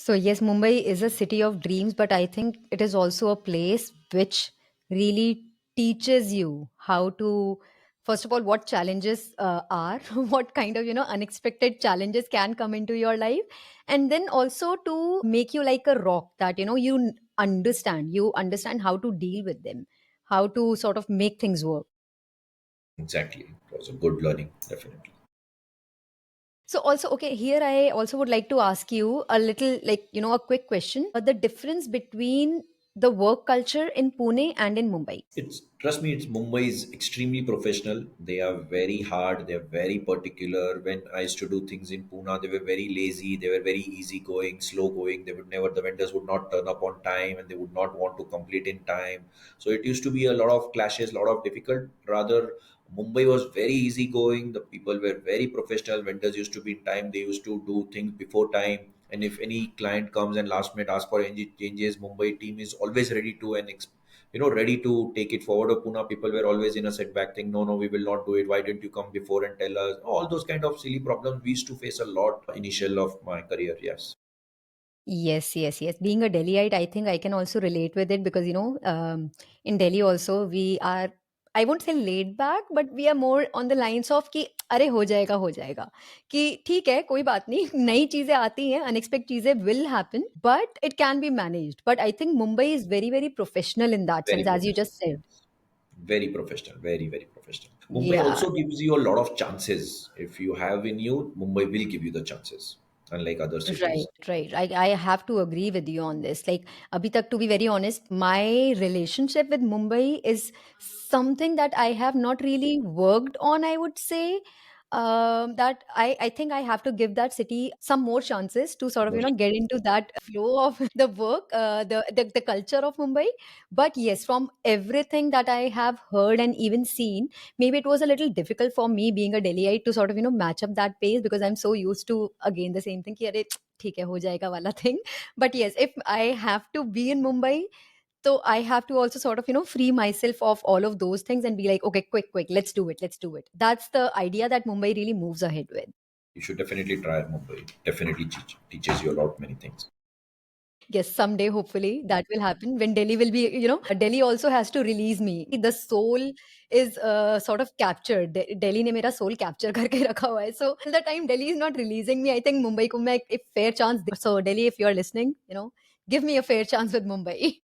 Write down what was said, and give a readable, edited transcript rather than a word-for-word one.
So, yes, Mumbai is a city of dreams, but I think it is also a place which really teaches you how to, first of all, what challenges are, what kind of, unexpected challenges can come into your life. And then also to make you like a rock that, you understand how to deal with them, how to sort of make things work. Exactly. It was a good learning, definitely. So also, okay, here I also would like to ask you a little, like, a quick question. The difference between the work culture in Pune and in Mumbai. It's trust me, it's Mumbai is extremely professional. They are very hard. They are very particular. When I used to do things in Pune, they were very lazy. They were very easygoing, slow going. They would never. The vendors would not turn up on time, and they would not want to complete in time. So it used to be a lot of clashes, a lot of difficult. Rather, Mumbai was very easygoing. The people were very professional. Vendors used to be in time. They used to do things before time. And if any client comes and last minute asks for any changes, Mumbai team is always ready to and ready to take it forward. Or Pune people were always in a setback thing. No, no, we will not do it. Why didn't you come before and tell us? All those kind of silly problems we used to face a lot initial of my career. Yes. Yes, yes, yes. Being a Delhiite, I think I can also relate with it because, in Delhi also we are, I won't say laid back, but we are more on the lines of कि अरे हो जाएगा कि ठीक है कोई बात नहीं नई चीजें आती हैं अनएक्सपेक्टेड चीजें will happen but it can be managed. But I think Mumbai is very, very professional in that Very sense, as you professional. just said. Very professional. Very, very professional. Mumbai Yeah. also gives you a lot of chances. If you have in you, Mumbai will give you the chances, unlike other Right, cities. right. I have to agree with you on this. Like, abhi tak, to be very honest, my relationship with Mumbai is something that I have not really worked on, I would say. That I think I have to give that city some more chances to sort of, More. get into that flow of the work, the culture of Mumbai. But yes, from everything that I have heard and even seen, maybe it was a little difficult for me being a Delhiite to sort of match up that pace because I'm so used to again the same thing कि अरे ठीक है हो जाएगा वाला thing. But yes, if I have to be in Mumbai, so I have to also sort of free myself of all of those things and be like, okay, quick, let's do it. That's the idea that Mumbai really moves ahead with. You should definitely try Mumbai. Definitely teaches you a lot many things. Yes, someday, hopefully, that will happen when Delhi will be, Delhi also has to release me. The soul is sort of captured. Delhi ने मेरा soul capture करके रखा हुआ है. So till the time Delhi is not releasing me, I think Mumbai को मैं एक fair chance. So Delhi, if you are listening, give me a fair chance with Mumbai.